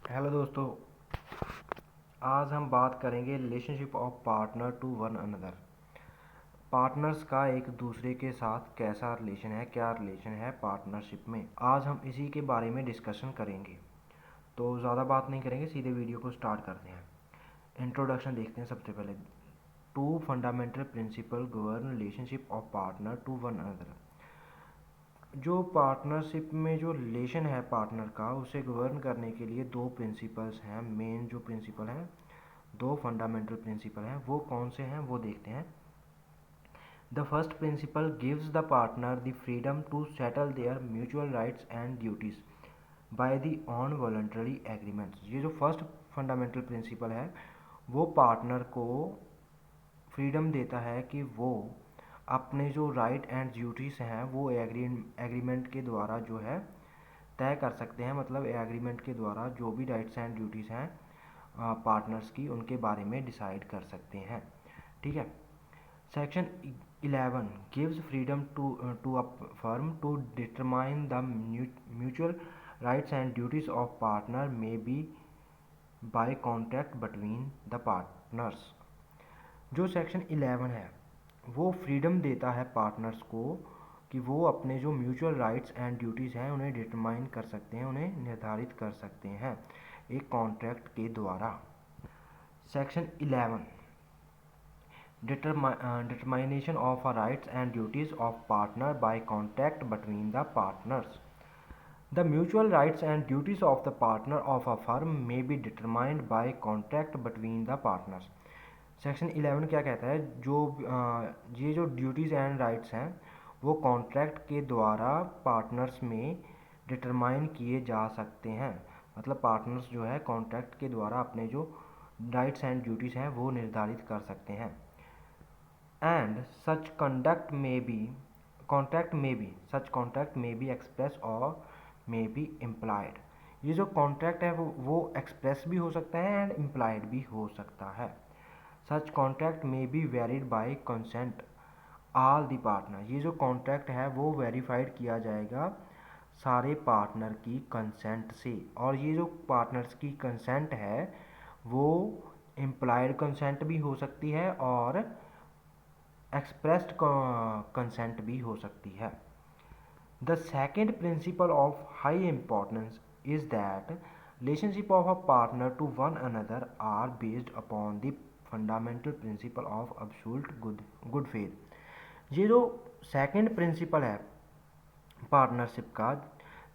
Hello दोस्तों, आज हम बात करेंगे relationship of partner to one another. Partners का एक दूसरे के साथ कैसा रिलेशन है, क्या रिलेशन है पार्टनरशिप में, आज हम इसी के बारे में डिस्कशन करेंगे। तो ज़्यादा बात नहीं करेंगे, सीधे वीडियो को स्टार्ट करते हैं। इंट्रोडक्शन देखते हैं सबसे पहले। Two fundamental principle govern relationship of partner to one another. जो पार्टनरशिप में जो रिलेशन है पार्टनर का, उसे गवर्न करने के लिए दो प्रिंसिपल्स हैं। मेन जो प्रिंसिपल हैं, दो फंडामेंटल प्रिंसिपल हैं, वो कौन से हैं वो देखते हैं। The first principle gives the partner the freedom to settle their mutual rights and duties by the own voluntary agreements. ये जो फर्स्ट फंडामेंटल प्रिंसिपल है, वो पार्टनर को फ्रीडम देता है कि वो अपने जो राइट एंड ड्यूटीज़ हैं वो एग्रीमेंट के द्वारा जो है तय कर सकते हैं। मतलब एग्रीमेंट के द्वारा जो भी राइट्स एंड ड्यूटीज़ हैं पार्टनर्स की, उनके बारे में डिसाइड कर सकते हैं। ठीक है। Section 11 gives freedom to a firm to determine the mutual rights and duties of partner may be by contract between the partners. जो सेक्शन 11 है वो फ्रीडम देता है पार्टनर्स को कि वो अपने जो म्यूचुअल राइट्स एंड ड्यूटीज़ हैं उन्हें डिटरमाइन कर सकते हैं, उन्हें निर्धारित कर सकते हैं एक कॉन्ट्रैक्ट के द्वारा। Section 11 determination of rights and duties of partner by contract between the partners. The mutual rights and duties of the partner of a firm may be determined by contract between the partners. Section 11 क्या कहता है, ये जो duties and rights हैं वो contract के द्वारा partners में डिटरमाइन किए जा सकते हैं। मतलब पार्टनर्स जो है कॉन्ट्रैक्ट के द्वारा अपने जो राइट्स एंड ड्यूटीज़ हैं वो निर्धारित कर सकते हैं। and such conduct may be such contract may be express or may be implied। ये जो कॉन्ट्रैक्ट है वो एक्सप्रेस भी हो सकता है एंड इम्प्लाइड भी हो सकता है। Such contract may be varied by consent all the partner. ये जो कॉन्ट्रैक्ट है वो वेरीफाइड किया जाएगा सारे पार्टनर की कंसेंट से, और ये जो पार्टनर्स की कंसेंट है वो इम्प्लाइड कंसेंट भी हो सकती है और एक्सप्रेस्ड कंसेंट भी हो सकती है। The second principle of high importance is that relationship of a partner to one another are based upon the fundamental principle of absolute good faith. ये जो सेकेंड प्रिंसिपल है पार्टनरशिप का,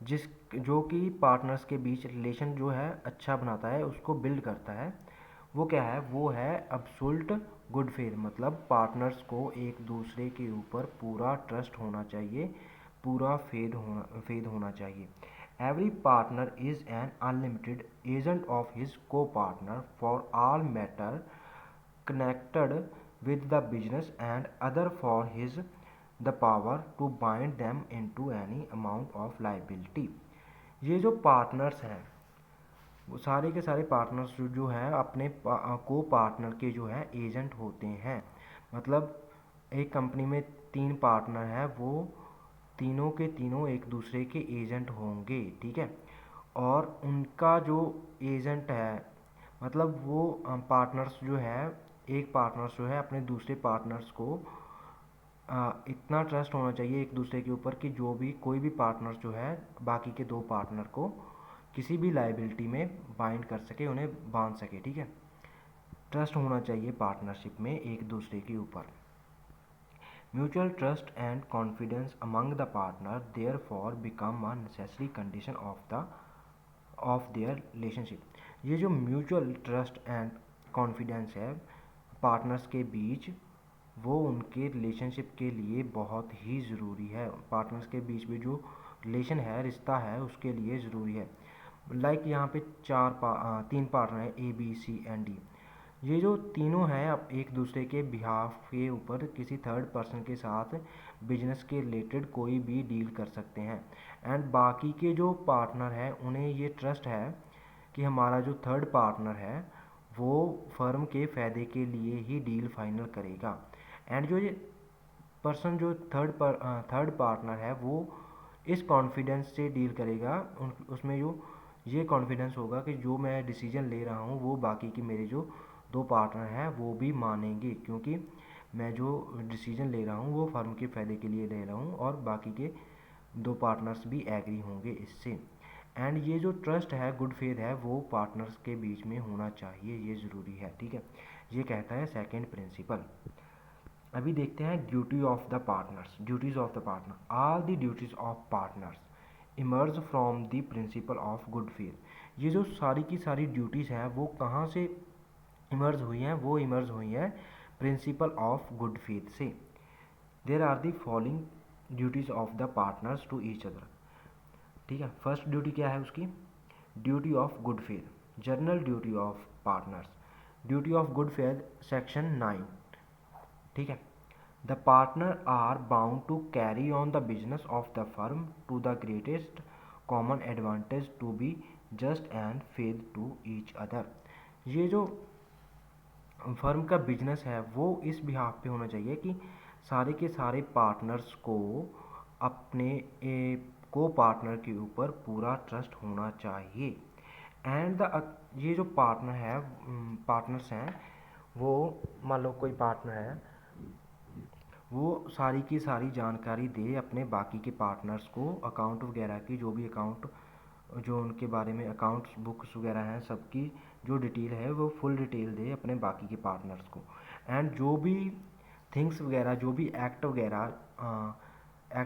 जिस जो कि पार्टनर्स के बीच रिलेशन जो है अच्छा बनाता है, उसको बिल्ड करता है, वो क्या है, वो है अब्सोल्यूट गुड फेथ। मतलब पार्टनर्स को एक दूसरे के ऊपर पूरा ट्रस्ट होना चाहिए, पूरा फेथ होना चाहिए। Every partner is an unlimited agent of his co partner for all matter connected with the business and other for his the power to bind them into any amount of liability। ये जो partners हैं वो सारे के सारे partners जो हैं अपने को पार्टनर के जो हैं एजेंट होते हैं। मतलब एक कंपनी में तीन पार्टनर हैं, वो तीनों के तीनों एक दूसरे के एजेंट होंगे। ठीक है। और उनका जो एजेंट है, मतलब वो पार्टनर्स जो है, एक पार्टनर्स जो है अपने दूसरे पार्टनर्स को इतना ट्रस्ट होना चाहिए एक दूसरे के ऊपर कि जो भी कोई भी पार्टनर जो है बाकी के दो पार्टनर को किसी भी लाइबिलिटी में बाइंड कर सके, उन्हें बांध सके। ठीक है। ट्रस्ट होना चाहिए पार्टनरशिप में एक दूसरे के ऊपर। Mutual trust and confidence among the partner therefore become a necessary condition of their relationship. ये जो म्यूचुअल ट्रस्ट एंड कॉन्फिडेंस है पार्टनर्स के बीच, वो उनके रिलेशनशिप के लिए बहुत ही ज़रूरी है। पार्टनर्स के बीच में जो रिलेशन है, रिश्ता है, उसके लिए ज़रूरी है। लाइक यहाँ पे तीन पार्टनर हैं, A B C and D. ये जो तीनों हैं अब एक दूसरे के बिहाफ के ऊपर किसी थर्ड पर्सन के साथ बिजनेस के रिलेटेड कोई भी डील कर सकते हैं। एंड बाकी के जो पार्टनर हैं उन्हें ये ट्रस्ट है कि हमारा जो थर्ड पार्टनर है वो फर्म के फ़ायदे के लिए ही डील फाइनल करेगा। एंड जो ये पर्सन जो थर्ड पार्टनर है वो इस कॉन्फिडेंस से डील करेगा, उसमें जो ये कॉन्फिडेंस होगा कि जो मैं डिसीजन ले रहा हूँ वो बाकी के मेरे जो दो पार्टनर हैं वो भी मानेंगे, क्योंकि मैं जो डिसीजन ले रहा हूँ वो फर्म के फ़ायदे के लिए ले रहा हूँ और बाकी के दो पार्टनर्स भी एग्री होंगे इससे। एंड ये जो ट्रस्ट है, गुड फेथ है, वो पार्टनर्स के बीच में होना चाहिए, ये ज़रूरी है, ठीक है। ये कहता है सेकंड प्रिंसिपल। अभी देखते हैं duty of the partners. Duties of the partner, all the duties of partners emerge from the principal of good faith. ये जो सारी की सारी ड्यूटीज़ हैं वो कहाँ से इमर्ज हुई हैं? वो इमर्ज हुई हैं प्रिंसिपल ऑफ गुड फेथ से। There are the following duties of the partners to each other, ठीक है। फर्स्ट ड्यूटी क्या है उसकी? Duty of good faith, general duty of partners, duty of good faith section 9, ठीक है। The partner are bound to carry on the business of the firm to the greatest common advantage to be just and faith to each other. ये जो firm का business है वो इस behalf पे होना चाहिए कि सारे के सारे पार्टनर्स को अपने को पार्टनर के ऊपर पूरा ट्रस्ट होना चाहिए। एंड द ये जो पार्टनर है, पार्टनर्स हैं, वो मान लो कोई पार्टनर है, वो सारी की सारी जानकारी दे अपने बाकी के पार्टनर्स को, अकाउंट वगैरह की, जो भी अकाउंट जो उनके बारे में अकाउंट्स बुक्स वगैरह हैं सबकी जो डिटेल है वो फुल डिटेल दे अपने बाकी के पार्टनर्स को। एंड जो भी थिंग्स वगैरह, जो भी एक्ट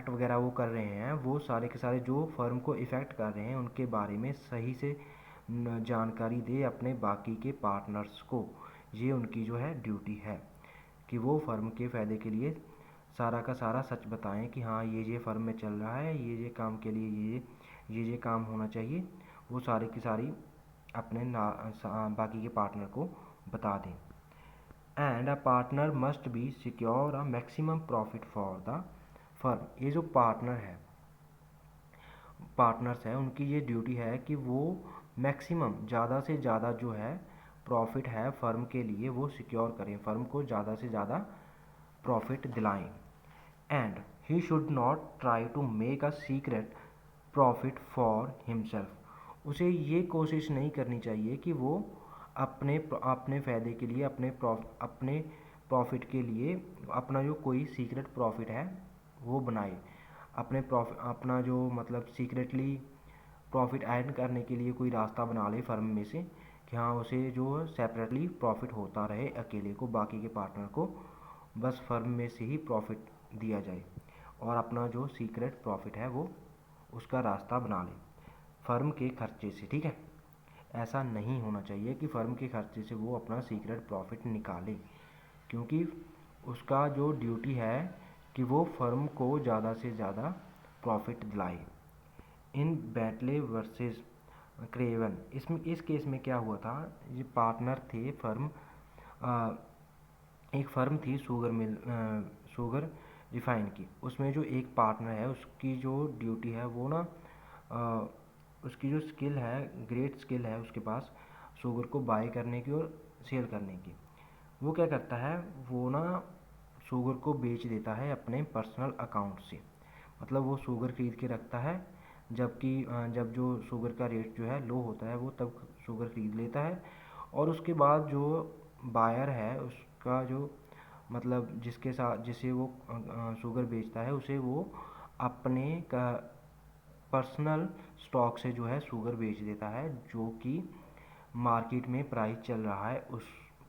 वगैरह वो कर रहे हैं, वो सारे के सारे जो फर्म को इफ़ेक्ट कर रहे हैं उनके बारे में सही से जानकारी दे अपने बाकी के पार्टनर्स को। ये उनकी जो है ड्यूटी है कि वो फर्म के फ़ायदे के लिए सारा का सारा सच बताएं कि हाँ ये फर्म में चल रहा है, ये काम के लिए ये काम होना चाहिए, वो सारी की सारी अपने बाकी के पार्टनर को बता दें। And a partner must be secure a maximum profit for the firm. ये जो पार्टनर्स हैं उनकी ये ड्यूटी है कि वो मैक्सिमम, ज़्यादा से ज़्यादा जो है प्रॉफिट है फर्म के लिए वो सिक्योर करें, फर्म को ज़्यादा से ज़्यादा प्रॉफिट दिलाएं। And he should not try to make a secret profit for himself. उसे ये कोशिश नहीं करनी चाहिए कि वो अपने अपने फ़ायदे के लिए, अपने प्रॉफिट के लिए अपना जो कोई सीक्रेट प्रॉफिट है वो बनाए, अपना जो मतलब सीक्रेटली प्रॉफिट अर्न करने के लिए कोई रास्ता बना ले फर्म में से कि हाँ उसे जो सेपरेटली प्रॉफिट होता रहे, अकेले को, बाकी के पार्टनर को बस फर्म में से ही प्रॉफिट दिया जाए और अपना जो सीक्रेट प्रॉफिट है वो उसका रास्ता बना ले फर्म के खर्चे से, ठीक है। ऐसा नहीं होना चाहिए कि फर्म के खर्चे से वो अपना सीक्रेट प्रॉफिट निकाले, क्योंकि उसका जो ड्यूटी है कि वो फर्म को ज़्यादा से ज़्यादा प्रॉफिट दिलाए। इन बैटले वर्सेस क्रेवन, इसमें इस केस में क्या हुआ था, ये पार्टनर थे फर्म, एक फर्म थी शुगर रिफाइन की, उसमें जो एक पार्टनर है उसकी जो ड्यूटी है वो ना उसकी जो स्किल है, ग्रेट स्किल है उसके पास शुगर को बाय करने की और सेल करने की। वो क्या करता है, वो ना शुगर को बेच देता है अपने पर्सनल अकाउंट से, मतलब वो शुगर खरीद के रखता है, जबकि जब जो शुगर का रेट जो है लो होता है वो तब शुगर खरीद लेता है, और उसके बाद जो बायर है उसका जो मतलब जिसके साथ जिसे वो शुगर बेचता है उसे वो अपने का पर्सनल स्टॉक से जो है शुगर बेच देता है, जो कि मार्केट में प्राइस चल रहा है उस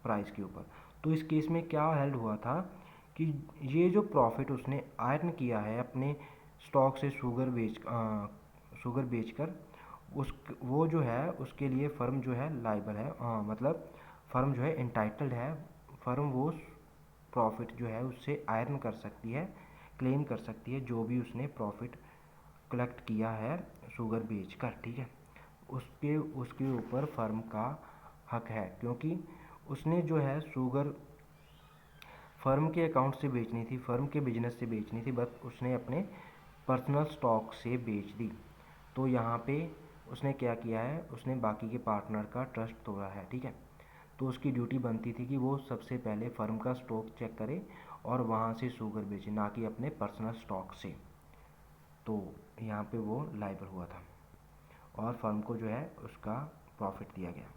प्राइस के ऊपर। तो इस केस में क्या हेल्ड हुआ था कि ये जो प्रॉफिट उसने अर्न किया है अपने स्टॉक से शुगर बेचकर, उस वो जो है उसके लिए फर्म जो है लाइबल है, मतलब फर्म जो है इंटाइटल्ड है, फर्म वो प्रॉफिट जो है उससे अर्न कर सकती है, क्लेम कर सकती है जो भी उसने प्रॉफिट कलेक्ट किया है शुगर बेचकर, ठीक है। उसके उसके ऊपर फर्म का हक है, क्योंकि उसने जो है शुगर फर्म के अकाउंट से बेचनी थी, फर्म के बिजनेस से बेचनी थी, बट उसने अपने पर्सनल स्टॉक से बेच दी। तो यहाँ पे उसने क्या किया है, उसने बाकी के पार्टनर का ट्रस्ट तोड़ा है, ठीक है। तो उसकी ड्यूटी बनती थी कि वो सबसे पहले फर्म का स्टॉक चेक करे और वहाँ से शुगर बेचे, ना कि अपने पर्सनल स्टॉक से। तो यहाँ पे वो लाइबल हुआ था। और फर्म को जो है उसका प्रॉफिट दिया गया।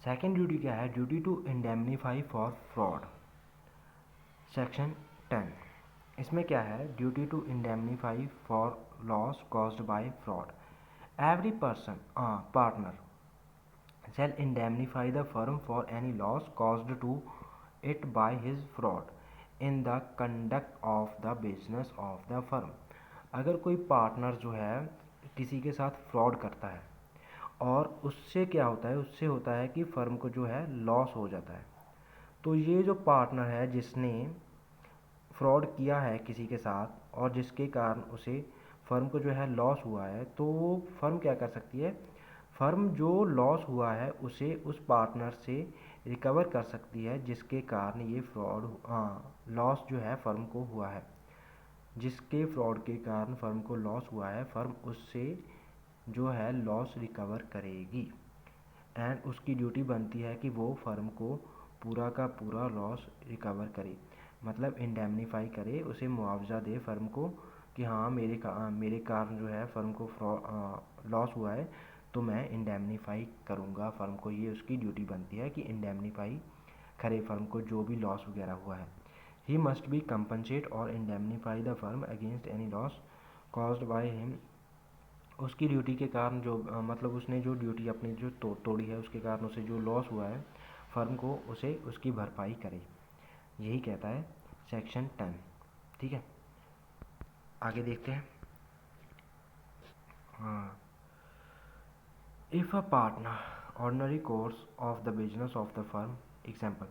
सेकेंड ड्यूटी क्या है? Duty to indemnify for fraud, section 10। इसमें क्या है? Duty to indemnify for loss caused by fraud. Every person partner shall indemnify the firm for any loss caused to it by his fraud in the conduct of the business of the firm। अगर कोई partner जो है किसी के साथ fraud करता है और उससे क्या होता है, उससे होता है कि फर्म को जो है लॉस हो जाता है, तो ये जो पार्टनर है जिसने फ्रॉड किया है किसी के साथ और जिसके कारण उसे फर्म को जो है लॉस हुआ है, तो वो फर्म क्या कर सकती है? फर्म जो लॉस हुआ है उसे उस पार्टनर से रिकवर कर सकती है जिसके कारण ये फ्रॉड लॉस जो है फर्म को हुआ है, जिसके फ्रॉड के कारण फर्म को लॉस हुआ है, फर्म उससे जो है लॉस रिकवर करेगी। एंड उसकी ड्यूटी बनती है कि वो फर्म को पूरा का पूरा लॉस रिकवर करे, मतलब इंडेमनीफाई करे, उसे मुआवजा दे फर्म को कि हाँ मेरे कारण जो है फर्म को लॉस हुआ है, तो मैं इंडेमनीफाई करूँगा फर्म को। ये उसकी ड्यूटी बनती है कि इंडेमनीफाई करे फर्म को जो भी लॉस वगैरह हुआ है। ही मस्ट बी कंपनसेट और indemnify the firm against any loss caused by him. उसकी ड्यूटी के कारण जो मतलब उसने जो ड्यूटी अपनी जो तोड़ी है उसके कारण उसे जो लॉस हुआ है फर्म को उसे उसकी भरपाई करे, यही कहता है सेक्शन 10। ठीक है, आगे देखते हैं। हाँ, if a partner ordinary course of the business of the firm example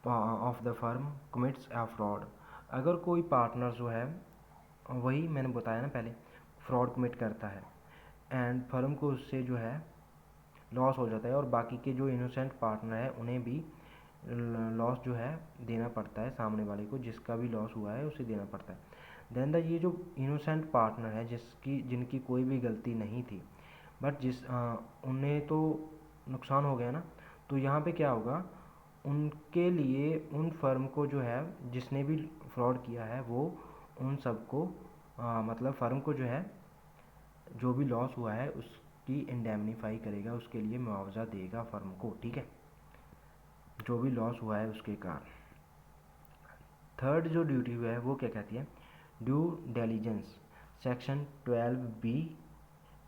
of the firm commits a fraud. अगर कोई पार्टनर जो है, वही मैंने बताया ना पहले, फ्रॉड कमिट करता है एंड फर्म को उससे जो है लॉस हो जाता है और बाकी के जो इनोसेंट पार्टनर है उन्हें भी लॉस जो है देना पड़ता है, सामने वाले को जिसका भी लॉस हुआ है उसे देना पड़ता है। देन द ये जो इनोसेंट पार्टनर है जिनकी कोई भी गलती नहीं थी, बट उन्हें तो नुकसान हो गया ना, तो यहाँ पे क्या होगा, उनके लिए उन फर्म को जो है जिसने भी फ्रॉड किया है वो उन सबको मतलब फर्म को जो है जो भी लॉस हुआ है उसकी इंडेमनीफाई करेगा, उसके लिए मुआवजा देगा फर्म को। ठीक है, जो भी लॉस हुआ है उसके कारण। थर्ड जो ड्यूटी हुआ है वो क्या कहती है? Due diligence, section 12B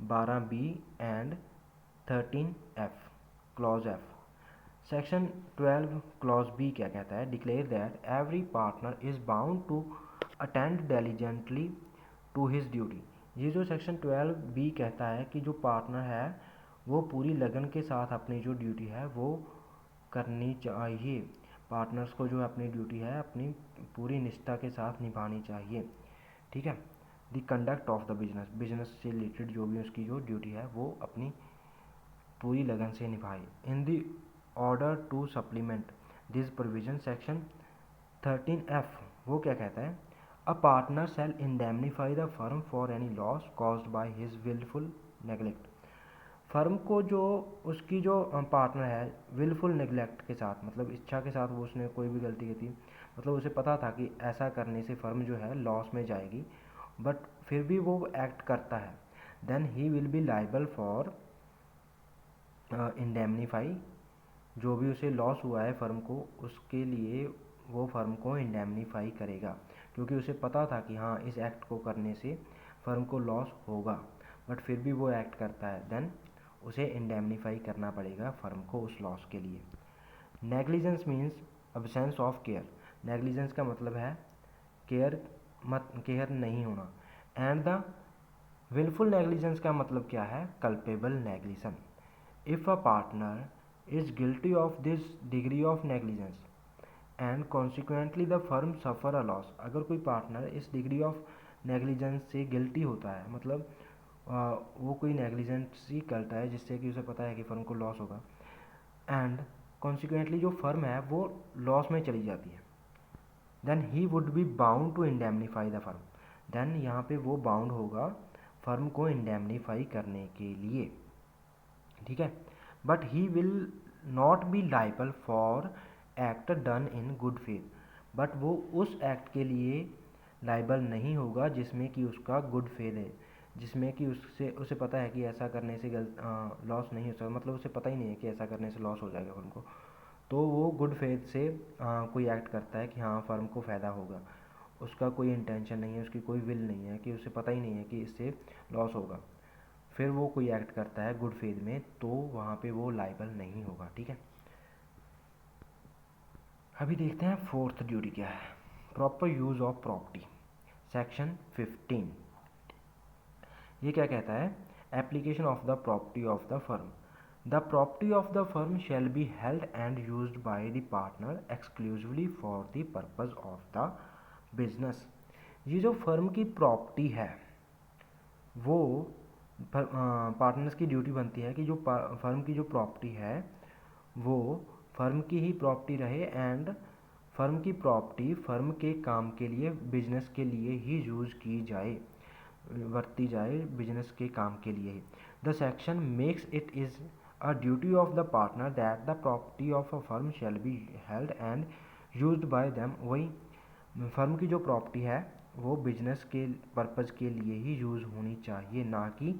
12B and 13F clause F। Section 12 clause B क्या कहता है? Declare that every partner is bound to attend diligently to his duty. ये जो सेक्शन 12B कहता है कि जो पार्टनर है वो पूरी लगन के साथ अपनी जो ड्यूटी है वो करनी चाहिए। पार्टनर्स को जो अपनी ड्यूटी है अपनी पूरी निष्ठा के साथ निभानी चाहिए। ठीक है, the conduct of the business, business से रिलेटेड जो भी उसकी जो ड्यूटी है वो अपनी पूरी लगन से निभाए। In the order to supplement this provision, section 13F वो क्या कहता है? A partner shall indemnify the firm for any loss caused by his wilful neglect. Firm को जो उसकी जो पार्टनर है विलफुल नेग्लेक्ट के साथ, मतलब इच्छा के साथ वो उसने कोई भी गलती की थी, मतलब उसे पता था कि ऐसा करने से फर्म जो है लॉस में जाएगी, बट फिर भी वो एक्ट करता है, then he will be liable for indemnify. जो भी उसे लॉस हुआ है फर्म को उसके लिए वो फर्म को इंडेमनीफाई करेगा, क्योंकि उसे पता था कि हाँ इस एक्ट को करने से फर्म को लॉस होगा, बट फिर भी वो एक्ट करता है, देन उसे इंडेमनीफाई करना पड़ेगा फर्म को उस लॉस के लिए। Negligence means absence of care. Negligence का मतलब है केयर नहीं होना। एंड द विलफुल नेग्लिजेंस का मतलब क्या है? Culpable negligence. If a partner is guilty of this degree of negligence and consequently the firm suffer a loss. अगर कोई पार्टनर इस डिग्री ऑफ नेग्लिजेंस से गिल्टी होता है, मतलब वो कोई नेग्लिजेंस ही करता है जिससे कि उसे पता है कि फर्म को लॉस होगा, एंड कॉन्सिक्वेंटली जो फर्म है वो लॉस में चली जाती है, then he would be bound to indemnify the firm. Then यहाँ पे वो बाउंड होगा फर्म को इंडेमनीफाई करने के लिए। ठीक है, but he will not be liable for act done in good faith. But वो उस एक्ट के लिए लाइबल नहीं होगा जिसमें कि उसका गुड फेथ है, जिसमें कि उसे पता है कि ऐसा करने से लॉस नहीं हो सकता, मतलब उसे पता ही नहीं है कि ऐसा करने से लॉस हो जाएगा फर्म को, तो वो गुड फेथ से कोई एक्ट करता है कि हाँ फर्म को फ़ायदा होगा। उसका कोई इंटेंशन नहीं है, उसकी कोई विल नहीं है, कि उसे पता ही नहीं है कि इससे लॉस होगा, फिर वो कोई एक्ट करता है गुड फेथ में, तो वहाँ पे वो लाइबल नहीं होगा। ठीक है, अभी देखते हैं फोर्थ ड्यूटी क्या है। Proper use of property, section 15। ये क्या कहता है? Application of the property of the firm. The property of the firm shall be held and used by the partner exclusively for the purpose of the business. ये जो firm की property है वो partners की ड्यूटी बनती है कि जो फर्म की जो प्रॉपर्टी है वो फर्म की ही प्रॉपर्टी रहे, एंड फर्म की प्रॉपर्टी फर्म के काम के लिए, बिजनेस के लिए ही यूज़ की जाए, बरती जाए बिजनेस के काम के लिए ही। The section makes it is a duty of the partner that the property of a firm shall be held and used by them. वही फर्म की जो प्रॉपर्टी है वो बिजनेस के पर्पज़ के लिए ही यूज़ होनी चाहिए, ना कि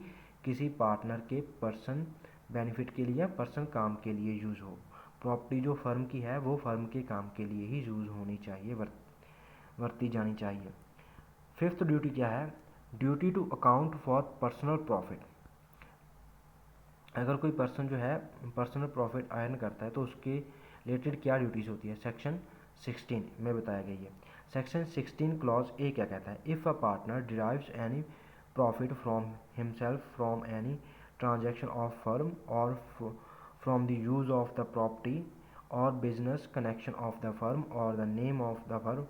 किसी पार्टनर के पर्सन बेनिफिट के लिए या पर्सन काम के लिए यूज़ हो। प्रॉपर्टी जो फर्म की है वो फर्म के काम के लिए ही यूज़ होनी चाहिए, बरती जानी चाहिए। फिफ्थ ड्यूटी क्या है? Duty to account for personal profit. अगर कोई पर्सन जो है पर्सनल प्रॉफिट अर्न करता है तो उसके रिलेटेड क्या ड्यूटीज़ होती है? सेक्शन 16 में बताया गया है। सेक्शन 16 क्लॉज ए क्या कहता है? If a partner derives any profit from himself from any transaction of firm और from the use of the property और business connection of the firm और the name of the firm,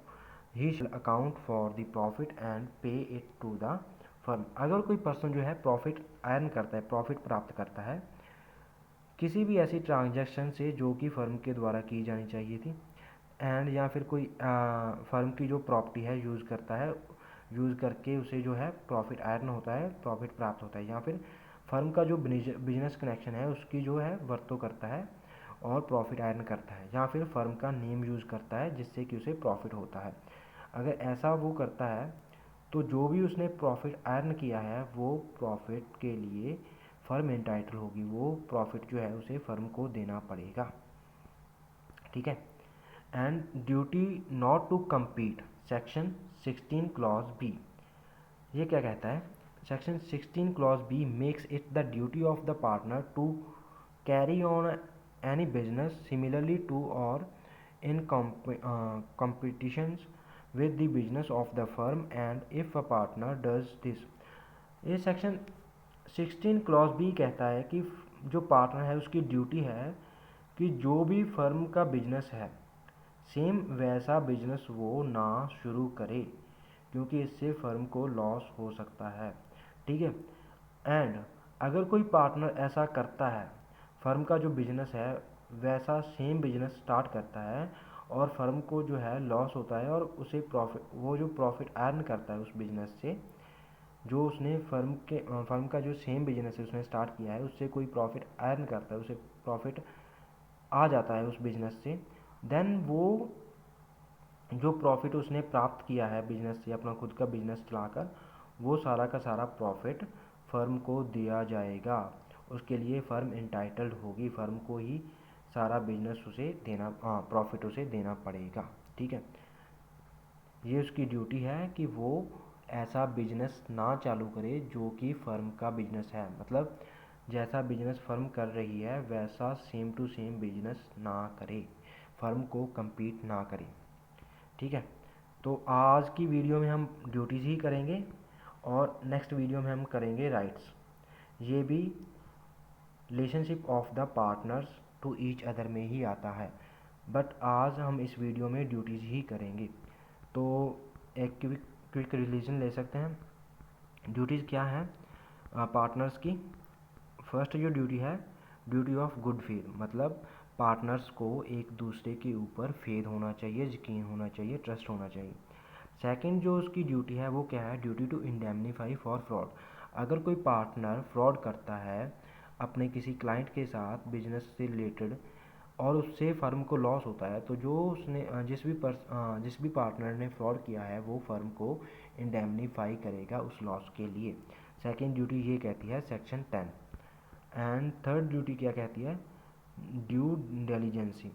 he shall account for the profit and pay it to the firm. अगर कोई person जो है profit earn करता है, profit प्राप्त करता है किसी भी ऐसी ट्रांजैक्शन से जो कि फर्म के द्वारा की जानी चाहिए थी, एंड या फिर कोई फर्म की जो प्रॉपर्टी है यूज़ करता है, यूज़ करके उसे जो है प्रॉफिट अर्न होता है, प्रॉफिट प्राप्त होता है, या फिर फर्म का जो बिजनेस कनेक्शन है उसकी जो है वर्तों करता है और प्रॉफिट अर्न करता है, या फिर फर्म का नेम यूज़ करता है जिससे कि उसे प्रॉफिट होता है। अगर ऐसा वो करता है तो जो भी उसने प्रॉफिट अर्न किया है वो प्रॉफिट के लिए फर्म एंटाइटल होगी, वो प्रॉफिट जो है उसे फर्म को देना पड़ेगा। ठीक है, and duty not to compete, section 16 clause B. ये क्या कहता है? Section 16 clause B makes it the duty of the partner to carry on any business similarly to or in competitions with the business of the firm and if a partner does this। ये section 16 clause B कहता है कि जो partner है उसकी duty है कि जो भी फर्म का बिजनेस है सेम वैसा बिजनेस वो ना शुरू करे, क्योंकि इससे फर्म को लॉस हो सकता है। ठीक है, एंड अगर कोई पार्टनर ऐसा करता है, फर्म का जो बिजनेस है वैसा सेम बिजनेस स्टार्ट करता है और फर्म को जो है लॉस होता है और उसे प्रॉफिट, वो जो प्रॉफिट अर्न करता है उस बिजनेस से, जो उसने फर्म का जो सेम बिजनेस है उसने स्टार्ट किया है उससे कोई प्रॉफिट अर्न करता है, उसे प्रॉफिट आ जाता है उस बिजनेस से, देन वो जो प्रॉफिट उसने प्राप्त किया है बिजनेस से, अपना खुद का बिजनेस चलाकर, वो सारा का सारा प्रॉफिट फर्म को दिया जाएगा। उसके लिए फर्म एंटाइटल्ड होगी, फर्म को ही सारा बिजनेस उसे देना, प्रॉफिट उसे देना पड़ेगा। ठीक है, ये उसकी ड्यूटी है कि वो ऐसा बिजनेस ना चालू करे जो कि फर्म का बिजनेस है, मतलब जैसा बिजनेस फर्म कर रही है वैसा सेम टू सेम बिजनेस ना करे, फर्म को compete ना करे। ठीक है, तो आज की वीडियो में हम ड्यूटीज़ ही करेंगे और नेक्स्ट वीडियो में हम करेंगे राइट्स। ये भी relationship of the partners to each other में ही आता है, बट आज हम इस वीडियो में ड्यूटीज़ ही करेंगे। तो एक क्विक रिवीजन ले सकते हैं। ड्यूटीज़ क्या है पार्टनर्स की? फर्स्ट जो ड्यूटी है, ड्यूटी ऑफ गुड फेथ, मतलब पार्टनर्स को एक दूसरे के ऊपर फेथ होना चाहिए, यकीन होना चाहिए, ट्रस्ट होना चाहिए। सेकंड जो उसकी ड्यूटी है वो क्या है? Duty to indemnify for fraud. अगर कोई पार्टनर फ्रॉड करता है अपने किसी क्लाइंट के साथ बिजनेस से रिलेटेड और उससे फर्म को लॉस होता है, तो जो उसने जिस भी पार्टनर ने फ्रॉड किया है वो फर्म को इंडेमनीफाई करेगा उस लॉस के लिए। सेकेंड ड्यूटी ये कहती है सेक्शन 10। एंड थर्ड ड्यूटी क्या कहती है, due diligence,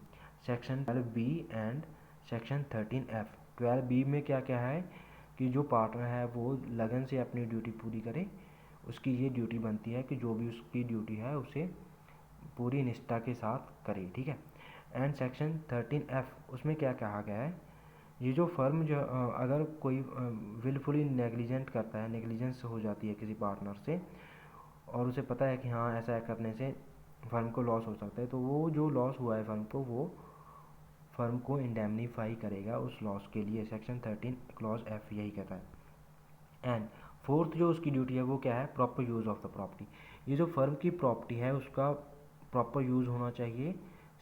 section 12B and section 13F। 12B में क्या क्या है कि जो पार्टनर है वो लगन से अपनी ड्यूटी पूरी करे, उसकी ये ड्यूटी बनती है कि जो भी उसकी ड्यूटी है उसे पूरी निष्ठा के साथ करे, ठीक है। एंड सेक्शन 13F उसमें क्या कहा गया है, ये जो फर्म जो अगर कोई विलफुली नेग्लिजेंट करता है, नेग्लिजेंस हो जाती है किसी पार्टनर से और उसे पता है कि हाँ ऐसा करने से फर्म को लॉस हो सकता है, तो वो जो लॉस हुआ है फर्म को, वो फर्म को इंडेमनीफाई करेगा उस लॉस के लिए। सेक्शन 13 क्लॉज F यही कहता है। एंड फोर्थ जो उसकी ड्यूटी है वो क्या है, proper use of the property. ये जो फर्म की प्रॉपर्टी है उसका प्रॉपर यूज़ होना चाहिए,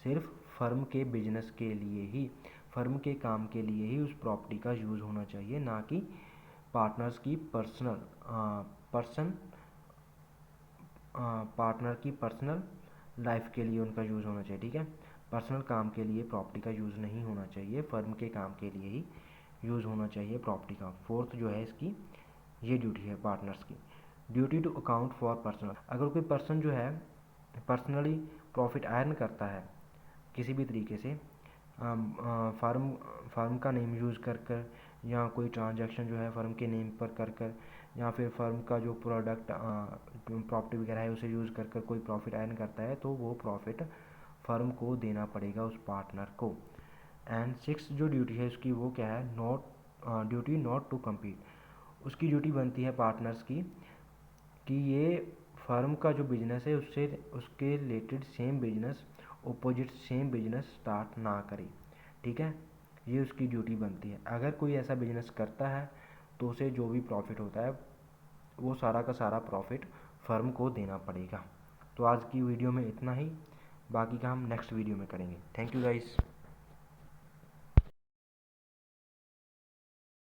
सिर्फ फर्म के बिजनेस के लिए ही, फर्म के काम के लिए ही उस प्रॉपर्टी का यूज़ होना चाहिए, ना कि पार्टनर्स की पार्टनर की पर्सनल लाइफ के लिए उनका यूज़ होना चाहिए, ठीक है। पर्सनल काम के लिए प्रॉपर्टी का यूज़ नहीं होना चाहिए, फर्म के काम के लिए ही यूज़ होना चाहिए प्रॉपर्टी का। फोर्थ जो है इसकी ये ड्यूटी है पार्टनर्स की। Duty to account for personal, अगर कोई पर्सन जो है पर्सनली प्रॉफिट अर्न करता है किसी भी तरीके से, फर्म का नेम यूज़ कर कर, या कोई ट्रांजैक्शन जो है फर्म के नेम पर कर कर, या फिर फर्म का जो प्रोडक्ट प्रॉपर्टी वगैरह है उसे यूज़ कर कर कोई प्रॉफिट अर्न करता है, तो वो प्रॉफिट फर्म को देना पड़ेगा उस पार्टनर को। एंड सिक्स जो ड्यूटी है उसकी वो क्या है, ड्यूटी नॉट टू कम्पीट। उसकी ड्यूटी बनती है पार्टनर्स की कि ये फर्म का जो बिजनेस है उससे उसके related same business, opposite same business start ना करे, ठीक है। ये उसकी ड्यूटी बनती है। अगर कोई ऐसा बिजनेस करता है तो उसे जो भी प्रॉफिट होता है वो सारा का सारा प्रॉफिट फर्म को देना पड़ेगा। तो आज की वीडियो में इतना ही, बाकी का हम नेक्स्ट वीडियो में करेंगे। Thank you guys.